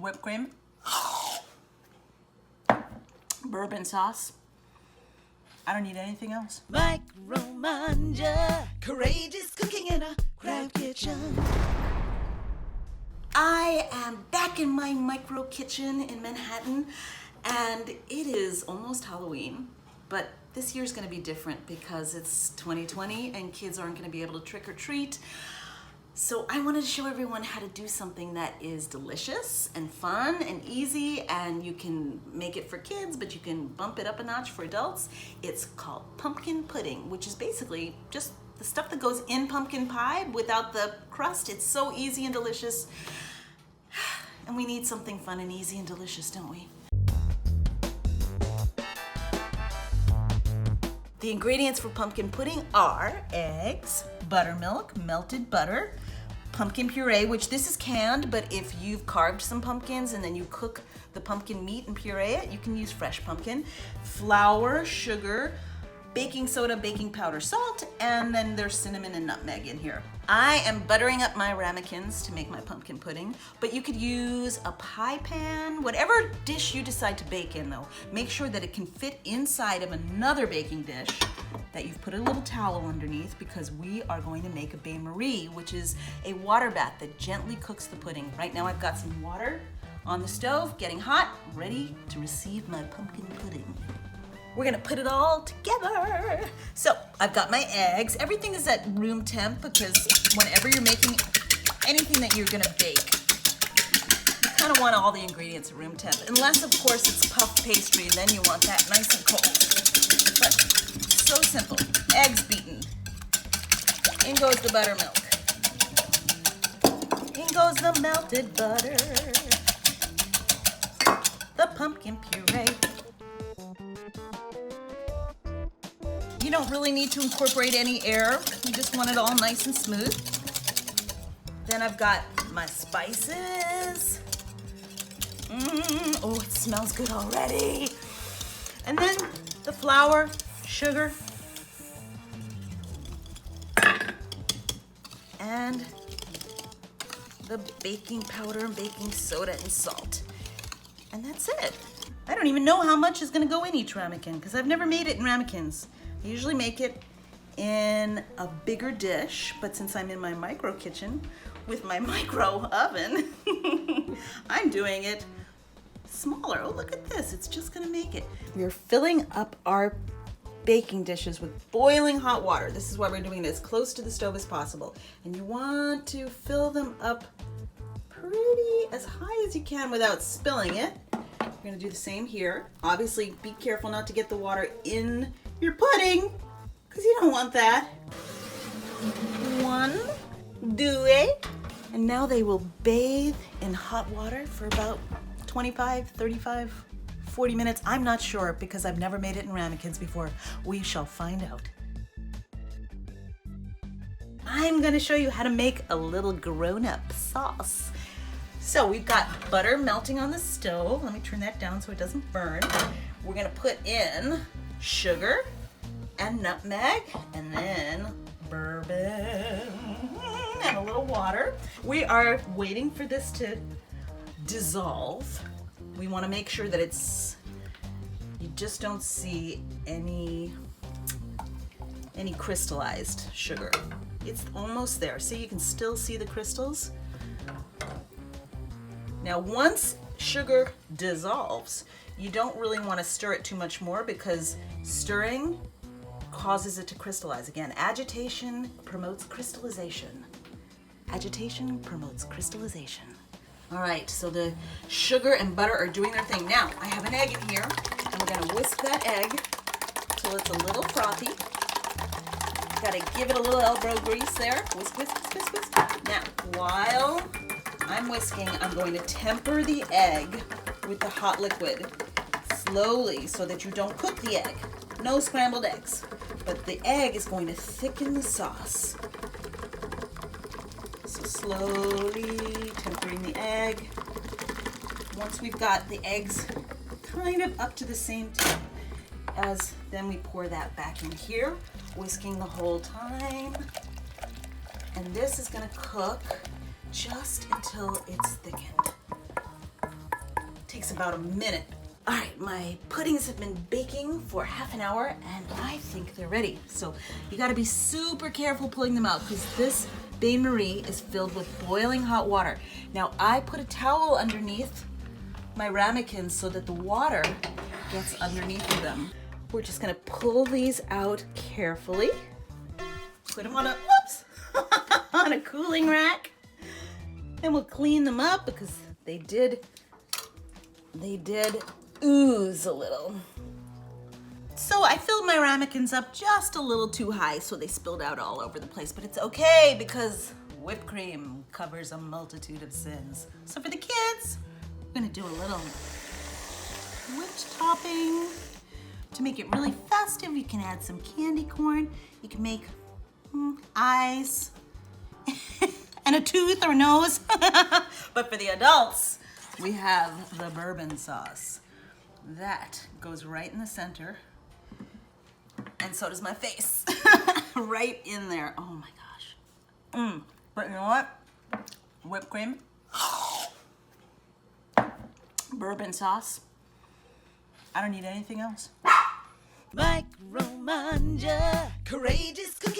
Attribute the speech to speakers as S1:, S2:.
S1: whipped cream, bourbon sauce. I don't need anything else.
S2: Mangia, courageous cooking in a crowd kitchen.
S1: I am back in my micro kitchen in Manhattan, and it is almost Halloween, but this year's gonna be different because it's 2020 and kids aren't gonna be able to trick or treat. So I wanted to show everyone how to do something that is delicious and fun and easy, and you can make it for kids, but you can bump it up a notch for adults. It's called pumpkin pudding, which is basically just the stuff that goes in pumpkin pie without the crust. It's so easy and delicious. And we need something fun and easy and delicious, don't we? The ingredients for pumpkin pudding are eggs, buttermilk, melted butter, pumpkin puree, which this is canned, but if you've carved some pumpkins and then you cook the pumpkin meat and puree it, you can use fresh pumpkin, flour, sugar, baking soda, baking powder, salt, and then there's cinnamon and nutmeg in here. I am buttering up my ramekins to make my pumpkin pudding, but you could use a pie pan, whatever dish you decide to bake in though. Make sure that it can fit inside of another baking dish that you've put a little towel underneath, because we are going to make a bain-marie, which is a water bath that gently cooks the pudding. Right now I've got some water on the stove, getting hot, ready to receive my pumpkin pudding. We're gonna put it all together. So I've got my eggs. Everything is at room temp because whenever you're making anything that you're gonna bake, you kind of want all the ingredients at room temp. Unless, of course, it's puff pastry, then you want that nice and cold. But so simple. Eggs beaten. In goes the buttermilk. In goes the melted butter. The pumpkin puree. You don't really need to incorporate any air. You just want it all nice and smooth. Then I've got my spices. Oh, it smells good already. And then the flour, sugar, and the baking powder and baking soda and salt. And that's it. I don't even know how much is gonna go in each ramekin because I've never made it in ramekins. I usually make it in a bigger dish, but since I'm in my micro kitchen with my micro oven, I'm doing it smaller. Oh, look at this. It's just gonna make it. We're filling up our baking dishes with boiling hot water. This is why we're doing it as close to the stove as possible. And you want to fill them up pretty as high as you can without spilling it. We're gonna do the same here. Obviously, be careful not to get the water in your pudding, because you don't want that. 1, 2, and now they will bathe in hot water for about 25, 35, 40 minutes. I'm not sure because I've never made it in ramekins before. We shall find out. I'm gonna show you how to make a little grown-up sauce. So we've got butter melting on the stove. Let me turn that down so it doesn't burn. We're gonna put in sugar and nutmeg, and then bourbon and a little water. We are waiting for this to dissolve. We want to make sure that you just don't see any crystallized sugar. It's almost there. See, you can still see the crystals. Now, once sugar dissolves, you don't really want to stir it too much more because stirring causes it to crystallize. Again, agitation promotes crystallization. Agitation promotes crystallization. All right, so the sugar and butter are doing their thing. Now, I have an egg in here, and we're gonna whisk that egg till it's a little frothy. Gotta give it a little elbow grease there. Whisk, whisk, whisk, whisk, whisk. Now, while I'm whisking, I'm going to temper the egg with the hot liquid slowly so that you don't cook the egg. No scrambled eggs. But the egg is going to thicken the sauce. So slowly tempering the egg. Once we've got the eggs kind of up to the same temp as, then we pour that back in here, whisking the whole time. And this is gonna cook just until it's thickened. about a minute. All right, my puddings have been baking for half an hour and I think they're ready. So you gotta be super careful pulling them out because this bain-marie is filled with boiling hot water. Now I put a towel underneath my ramekins so that the water gets underneath of them. We're just gonna pull these out carefully. Put them on a, whoops, on a cooling rack. And we'll clean them up because they did ooze a little. So I filled my ramekins up just a little too high so they spilled out all over the place, but it's okay because whipped cream covers a multitude of sins. So for the kids, we're gonna do a little whipped topping. To make it really festive, you can add some candy corn. You can make eyes and a tooth or nose. But for the adults, we have the bourbon sauce. That goes right in the center. And so does my face. Right in there. Oh my gosh. But you know what? Whipped cream. Bourbon sauce. I don't need anything else.
S2: Mangia, courageous cooking.